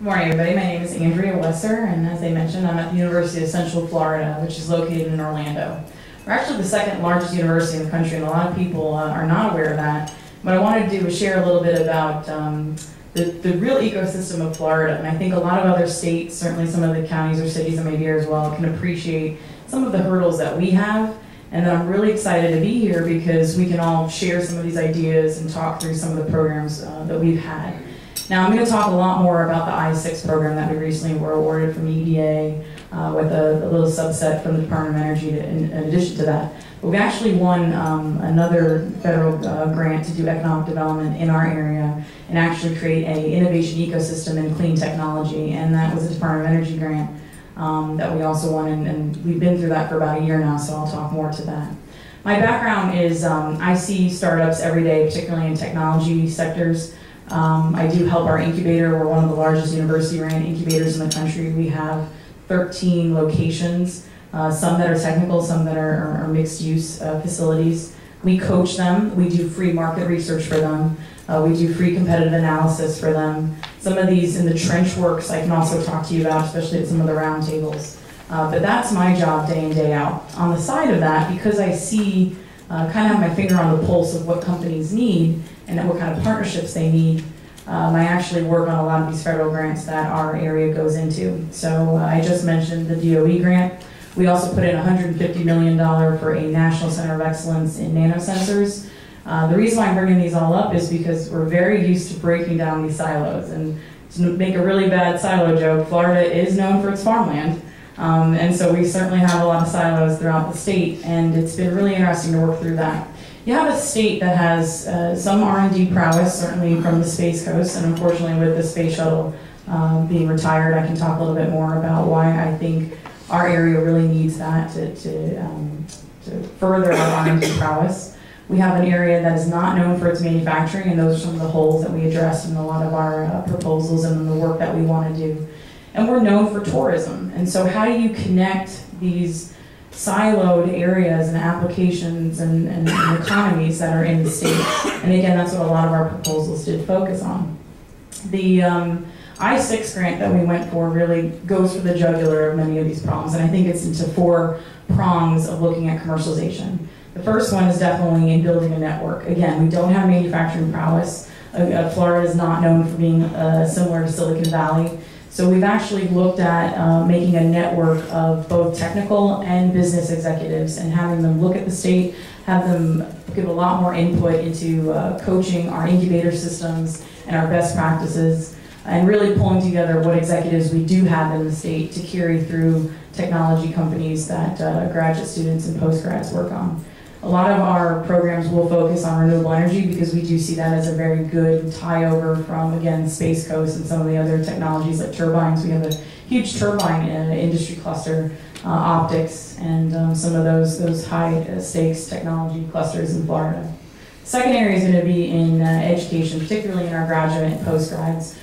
Good morning, everybody. My name is Andrea Wesser, and as I mentioned, I'm at the University of Central Florida, which is located in Orlando. We're actually the second largest university in the country, and a lot of people are not aware of that. What I wanted to do was share a little bit about the real ecosystem of Florida, and I think a lot of other states, certainly some of the counties or cities that may be here as well, can appreciate some of the hurdles that we have, and that I'm really excited to be here because we can all share some of these ideas and talk through some of the programs that we've had. Now I'm going to talk a lot more about the I-6 program that we recently were awarded from EDA with a little subset from the Department of Energy in addition to that. But we actually won another federal grant to do economic development in our area and actually create an innovation ecosystem in clean technology, and that was a Department of Energy grant that we also won, and we've been through that for about a year now, so I'll talk more to that. My background is I see startups every day, particularly in technology sectors. I do help our incubator. We're one of the largest university-ran incubators in the country. We have 13 locations, some that are technical, some that are mixed-use facilities. We coach them. We do free market research for them. We do free competitive analysis for them. Some of these in the trench works I can also talk to you about, especially at some of the roundtables. But that's my job day in, day out. On the side of that, because I see, kind of have my finger on the pulse of what companies need and what kind of partnerships they need, I actually work on a lot of these federal grants that our area goes into. So I just mentioned the DOE grant. We also put in $150 million for a National Center of Excellence in nanosensors. The reason why I'm bringing these all up is because we're very used to breaking down these silos. And to make a really bad silo joke, Florida is known for its farmland. And so we certainly have a lot of silos throughout the state, and it's been really interesting to work through that. You have a state that has some R&D prowess, certainly from the Space Coast, and unfortunately with the space shuttle being retired, I can talk a little bit more about why I think our area really needs that to further our R&D prowess. We have an area that is not known for its manufacturing, and those are some of the holes that we addressed in a lot of our proposals and the work that we want to do. And we're known for tourism, and so how do you connect these siloed areas and applications and economies that are in the state? And again, that's what a lot of our proposals did focus on. The I-6 grant that we went for really goes for the jugular of many of these problems, and I think it's into 4 prongs of looking at commercialization. The first one is definitely in building a network. Again, we don't have manufacturing prowess. Florida is not known for being similar to Silicon Valley. So we've actually looked at making a network of both technical and business executives and having them look at the state, have them give a lot more input into coaching our incubator systems and our best practices, and really pulling together what executives we do have in the state to carry through technology companies that graduate students and postgrads work on. A lot of our programs will focus on renewable energy because we do see that as a very good tie-over from, again, Space Coast and some of the other technologies like turbines. We have a huge turbine industry cluster, optics, and some of those high-stakes technology clusters in Florida. Second area is going to be in education, particularly in our graduate and postgrads.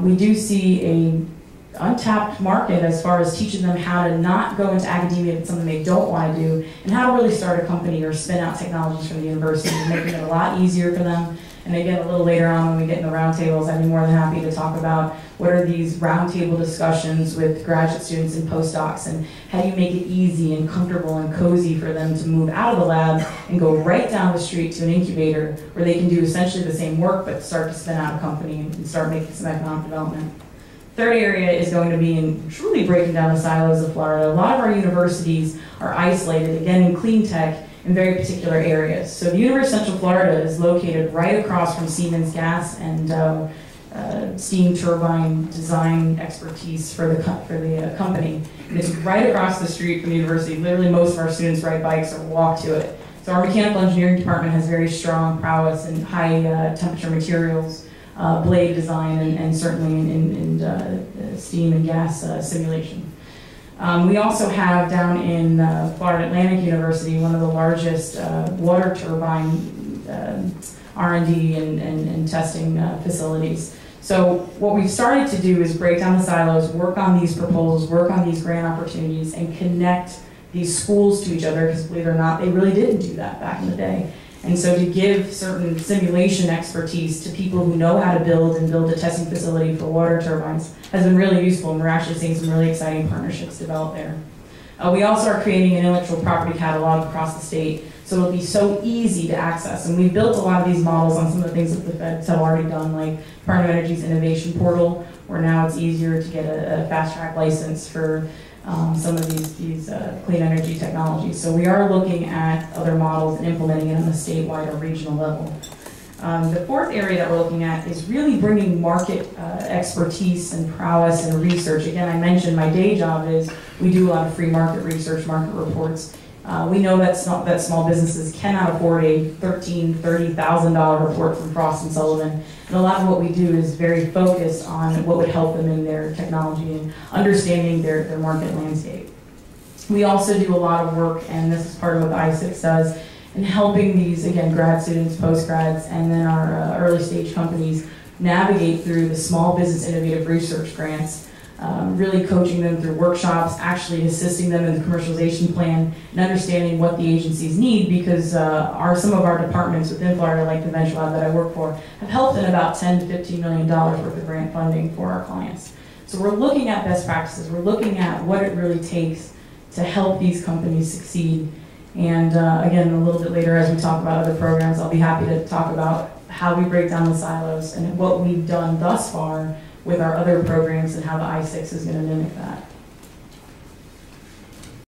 We do see an untapped market as far as teaching them how to not go into academia if it's something they don't want to do, and how to really start a company or spin out technologies from the university, making it a lot easier for them. And again, a little later on when we get in the roundtables, I'd be more than happy to talk about what are these roundtable discussions with graduate students and postdocs, and how do you make it easy and comfortable and cozy for them to move out of the lab and go right down the street to an incubator where they can do essentially the same work but start to spin out a company and start making some economic development. Third area is going to be in truly breaking down the silos of Florida. A lot of our universities are isolated, again, in clean tech in very particular areas. So the University of Central Florida is located right across from Siemens Gas and steam turbine design expertise for the company. And it's right across the street from the university. Literally most of our students ride bikes or walk to it. So our mechanical engineering department has very strong prowess in high temperature materials, blade design, and certainly in steam and gas simulation. We also have down in Florida Atlantic University one of the largest water turbine R&D and testing facilities. So what we've started to do is break down the silos, work on these proposals, work on these grant opportunities, and connect these schools to each other, because believe it or not, they really didn't do that back in the day. And so to give certain simulation expertise to people who know how to build a testing facility for water turbines has been really useful, and we're actually seeing some really exciting partnerships develop there. We also are creating an intellectual property catalog across the state, so it'll be so easy to access. And we've built a lot of these models on some of the things that the feds have already done, like Department of Energy's Innovation Portal, where now it's easier to get a fast-track license for some of these clean energy technologies. So we are looking at other models and implementing it on a statewide or regional level. The fourth area that we're looking at is really bringing market expertise and prowess and research. Again, I mentioned my day job is we do a lot of free market research, market reports. We know that small businesses cannot afford a $13,000, $30,000 report from Frost and Sullivan. And a lot of what we do is very focused on what would help them in their technology and understanding their market landscape. We also do a lot of work, and this is part of what the I6 does, in helping these, again, grad students, post-grads, and then our early stage companies navigate through the Small Business Innovative Research Grants, really coaching them through workshops, actually assisting them in the commercialization plan, and understanding what the agencies need, because some of our departments within Florida, like the Venture Lab that I work for, have helped in about $10 to $15 million worth of grant funding for our clients. So we're looking at best practices, we're looking at what it really takes to help these companies succeed. And again, a little bit later as we talk about other programs, I'll be happy to talk about how we break down the silos and what we've done thus far with our other programs and how the I6 is going to mimic that.